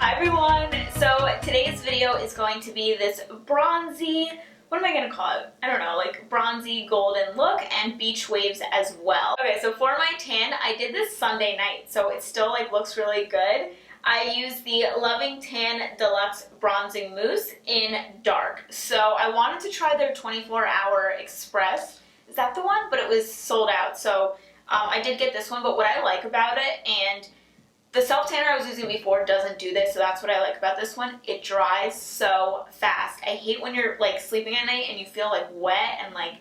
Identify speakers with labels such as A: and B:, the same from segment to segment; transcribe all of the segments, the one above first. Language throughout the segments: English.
A: Hi everyone! So today's video is going to be this bronzy, what am I going to call it? I don't know, like bronzy golden look and beach waves as well. Okay, so for my tan, I did this Sunday night, so it still like looks really good. I used the Loving Tan Deluxe Bronzing Mousse in dark. So I wanted to try their 24-hour express. Is that the one? But it was sold out, so I did get this one. But what I like about it, and the self-tanner I was using before doesn't do this, so that's what I like about this one. It dries so fast. I hate when you're like sleeping at night and you feel like wet and like,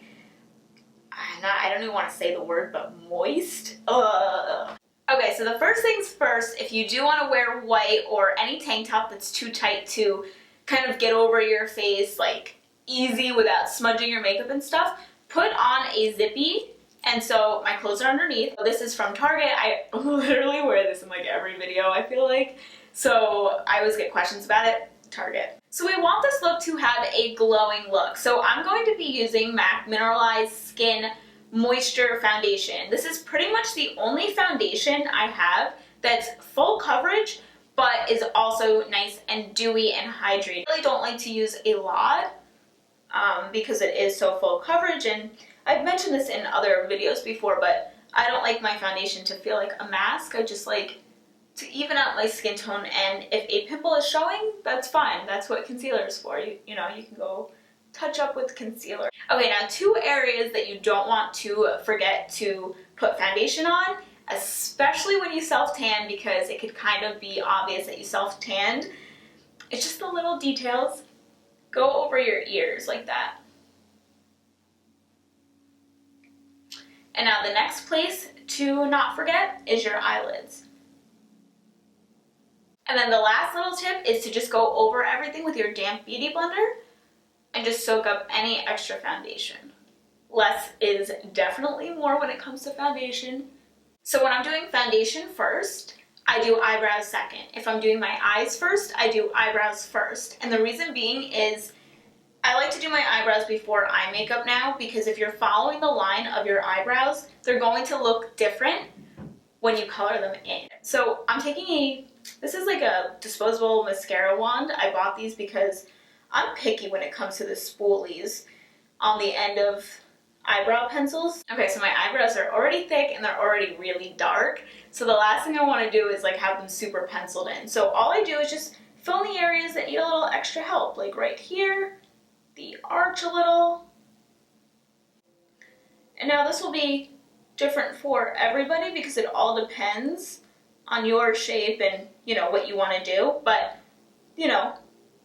A: I don't even want to say the word, but moist. Ugh. Okay, so the first things first, if you do want to wear white or any tank top that's too tight to kind of get over your face like easy without smudging your makeup and stuff, put on a zippy. And so my clothes are underneath. This is from Target. I literally wear this in like every video, I feel like. So I always get questions about it. Target. So we want this look to have a glowing look. So I'm going to be using MAC Mineralized Skin Moisture Foundation. This is pretty much the only foundation I have that's full coverage, but is also nice and dewy and hydrated. I really don't like to use a lot because it is so full coverage, and I've mentioned this in other videos before, but I don't like my foundation to feel like a mask. I just like to even out my skin tone, and if a pimple is showing, that's fine. That's what concealer is for. You know, you can go touch up with concealer. Okay, now two areas that you don't want to forget to put foundation on, especially when you self-tan, because it could kind of be obvious that you self-tanned. It's just the little details. Go over your ears like that. And now the next place to not forget is your eyelids. And then the last little tip is to just go over everything with your damp beauty blender and just soak up any extra foundation. Less is definitely more when it comes to foundation. So when I'm doing foundation first, I do eyebrows second. If I'm doing my eyes first, I do eyebrows first. And the reason being is I like to do my eyebrows before eye makeup now, because if you're following the line of your eyebrows, they're going to look different when you color them in. So I'm taking this is like a disposable mascara wand. I bought these because I'm picky when it comes to the spoolies on the end of eyebrow pencils. Okay, so my eyebrows are already thick and they're already really dark. So the last thing I want to do is like have them super penciled in. So all I do is just fill in the areas that need a little extra help, like right here, the arch a little. And now this will be different for everybody because it all depends on your shape and, you know, what you want to do. But, you know,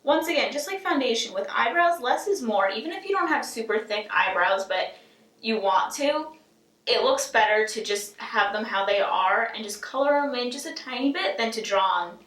A: once again, just like foundation, with eyebrows, less is more. Even if you don't have super thick eyebrows, but you want to, it looks better to just have them how they are and just color them in just a tiny bit than to draw on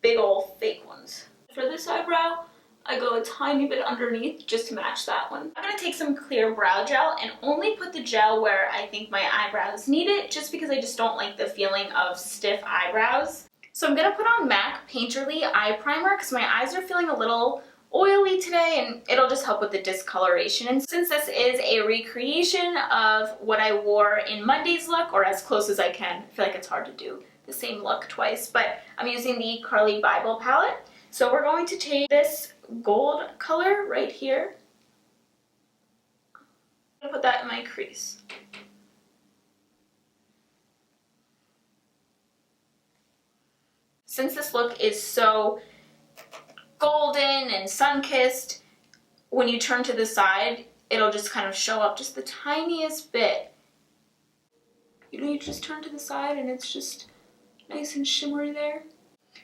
A: big old fake ones. For this eyebrow, I go a tiny bit underneath just to match that one. I'm going to take some clear brow gel and only put the gel where I think my eyebrows need it, just because I just don't like the feeling of stiff eyebrows. So I'm going to put on MAC Painterly Eye Primer because my eyes are feeling a little oily today, and it'll just help with the discoloration. And since this is a recreation of what I wore in Monday's look, or as close as I can, I feel like it's hard to do the same look twice, but I'm using the Carli Bybel palette. So we're going to take this gold color right here. I'm gonna put that in my crease. Since this look is so golden and sun-kissed, when you turn to the side, it'll just kind of show up just the tiniest bit. You know, you just turn to the side and it's just nice and shimmery there.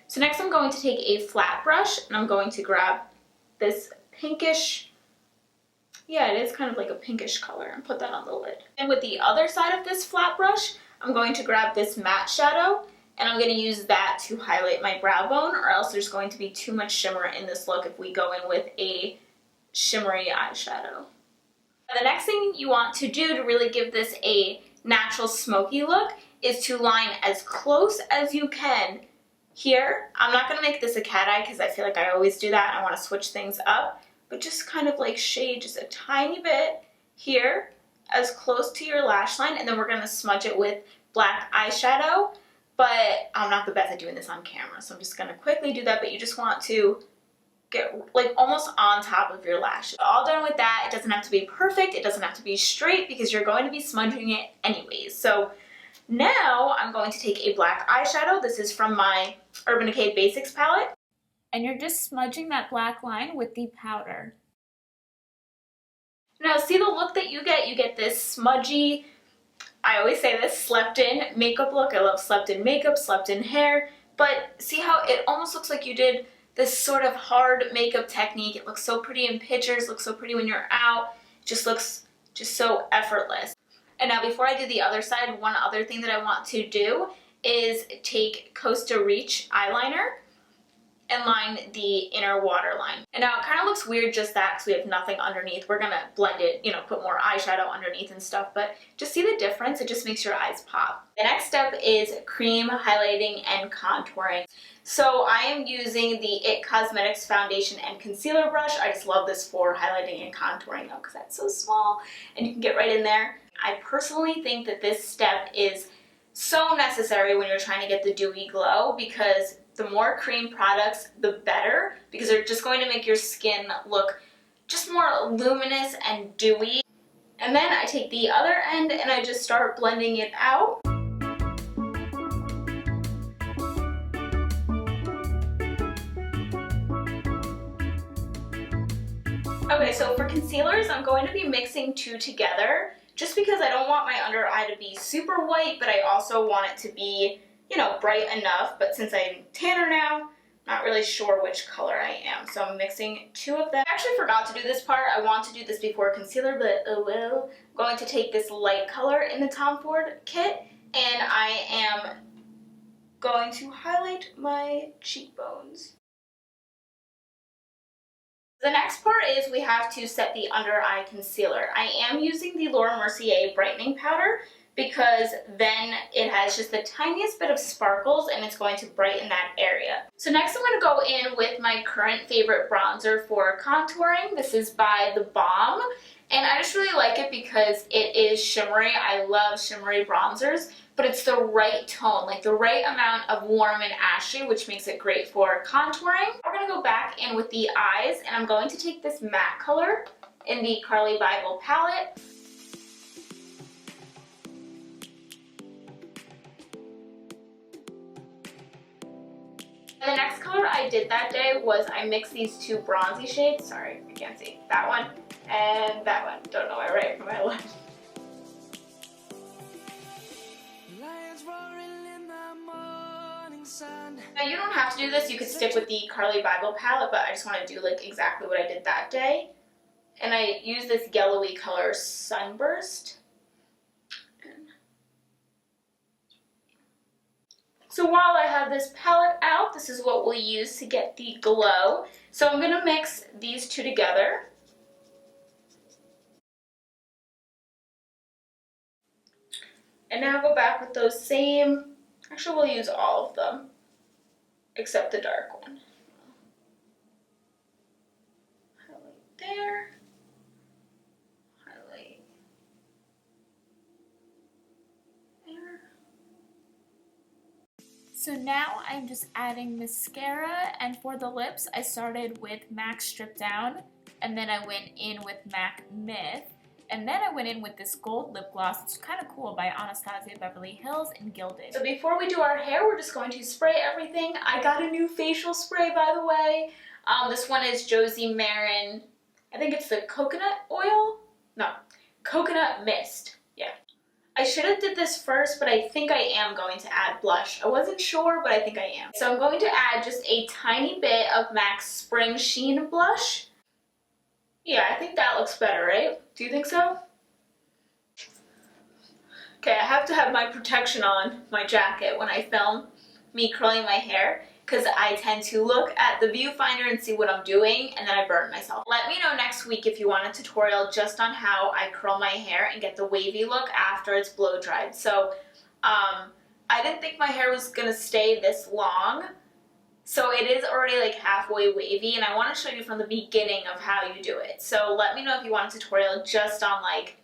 A: So next I'm going to take a flat brush and I'm going to grab this pinkish, yeah, it is kind of like a pinkish color, and put that on the lid. And with the other side of this flat brush, I'm going to grab this matte shadow and I'm going to use that to highlight my brow bone, or else there's going to be too much shimmer in this look if we go in with a shimmery eyeshadow. The next thing you want to do to really give this a natural smoky look is to line as close as you can here. I'm not going to make this a cat eye because I feel like I always do that. I want to switch things up, but just kind of like shade just a tiny bit here as close to your lash line, and then we're going to smudge it with black eyeshadow but I'm not the best at doing this on camera, so I'm just gonna quickly do that. But you just want to get like almost on top of your lashes. All done with that. It doesn't have to be perfect. It doesn't have to be straight because you're going to be smudging it anyways. So now I'm going to take a black eyeshadow. This is from my Urban Decay Basics palette.
B: And you're just smudging that black line with the powder.
A: Now see the look that you get? You get this smudgy, I always say this, slept in makeup look. I love slept in makeup, slept in hair, but see how it almost looks like you did this sort of hard makeup technique. It looks so pretty in pictures, looks so pretty when you're out. It just looks just so effortless. And now before I do the other side, one other thing that I want to do is take Costa Reach eyeliner and line the inner waterline. And now it kind of looks weird just that because we have nothing underneath. We're gonna blend it, you know, put more eyeshadow underneath and stuff, but just see the difference. It just makes your eyes pop. The next step is cream highlighting and contouring. So I am using the IT Cosmetics foundation and concealer brush. I just love this for highlighting and contouring though because that's so small and you can get right in there. I personally think that this step is so necessary when you're trying to get the dewy glow because the more cream products, the better, because they're just going to make your skin look just more luminous and dewy. And then I take the other end and I just start blending it out. Okay, so for concealers, I'm going to be mixing two together just because I don't want my under eye to be super white, but I also want it to be, you know, bright enough. But since I'm tanner now, not really sure which color I am. So I'm mixing two of them. I actually forgot to do this part. I want to do this before concealer, but oh well. I'm going to take this light color in the Tom Ford kit, and I am going to highlight my cheekbones. The next part is we have to set the under eye concealer. I am using the Laura Mercier brightening powder because then it has just the tiniest bit of sparkles and it's going to brighten that area. So next I'm going to go in with my current favorite bronzer for contouring. This is by the Balm, and I just really like it because it is shimmery. I love shimmery bronzers, but it's the right tone, like the right amount of warm and ashy, which makes it great for contouring. We're going to go back in with the eyes, and I'm going to take this matte color in the Carli Bybel palette. And the next color I did that day was I mixed these two bronzy shades. Sorry, I can't see. That one and that one. Don't know my right from my left. Now you don't have to do this. You could stick with the Carli Bybel palette, but I just want to do like exactly what I did that day. And I use this yellowy color Sunburst. So while I have this palette out, this is what we'll use to get the glow. So I'm going to mix these two together. And now go back with those same, actually we'll use all of them, except the dark one. Highlight there, highlight there.
B: So now I'm just adding mascara, and for the lips I started with MAC Strip Down, and then I went in with MAC Myth, and then I went in with this gold lip gloss. It's kind of cool, by Anastasia Beverly Hills in Gilded.
A: So before we do our hair, we're just going to spray everything. I got a new facial spray, by the way. This one is Josie Marin. I think it's the coconut oil? No, coconut mist. Yeah. I should have did this first, but I think I am going to add blush. I wasn't sure, but I think I am. So I'm going to add just a tiny bit of MAC Spring Sheen blush. Yeah, I think that looks better, right? Do you think so? Okay, I have to have my protection on, my jacket, when I film me curling my hair, because I tend to look at the viewfinder and see what I'm doing, and then I burn myself. Let me know next week if you want a tutorial just on how I curl my hair and get the wavy look after it's blow dried. So, I didn't think my hair was gonna stay this long, so it is already like halfway wavy, and I want to show you from the beginning of how you do it. So let me know if you want a tutorial just on like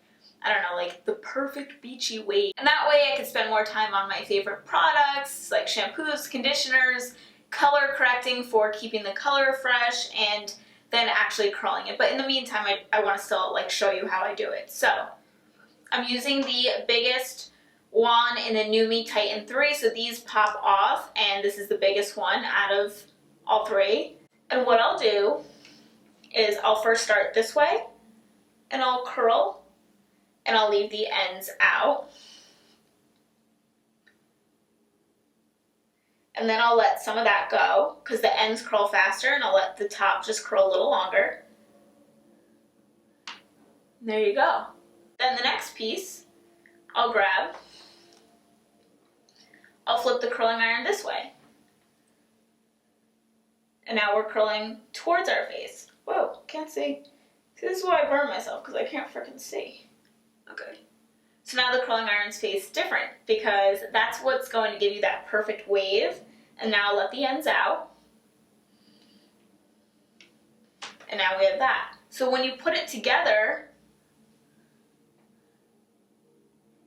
A: I don't know, like the perfect beachy wave. And that way I could spend more time on my favorite products, like shampoos, conditioners, color correcting for keeping the color fresh, and then actually curling it. But in the meantime, I want to still like show you how I do it. So I'm using the biggest wand in the NEWY Titan 3, so these pop off, and this is the biggest one out of all three. And what I'll do is I'll first start this way, and I'll curl, and I'll leave the ends out. And then I'll let some of that go, because the ends curl faster, and I'll let the top just curl a little longer. And there you go. Then the next piece, I'll grab, I'll flip the curling iron this way. And now we're curling towards our face. Whoa, can't see. See, this is why I burn myself, because I can't freaking see. Okay. So now the curling iron's face different, because that's what's going to give you that perfect wave. And now I'll let the ends out. And now we have that. So when you put it together,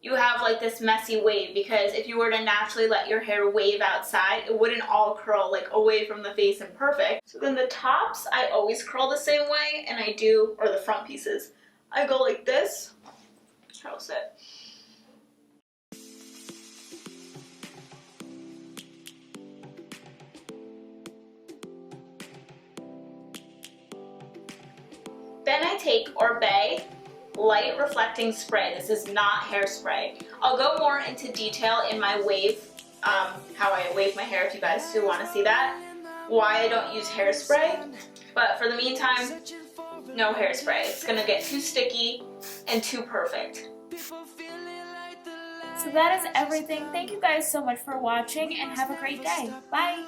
A: you have like this messy wave, because if you were to naturally let your hair wave outside, it wouldn't all curl like away from the face and perfect. So then the tops, I always curl the same way, and I do, or the front pieces, I go like this. I'll sit. Then I take Oribe Light Reflecting Spray. This is not hairspray. I'll go more into detail in my wave, how I wave my hair if you guys do want to see that, why I don't use hairspray. But for the meantime, no hairspray. It's going to get too sticky and too perfect.
B: So that is everything. Thank you guys so much for watching, and have a great day. Bye!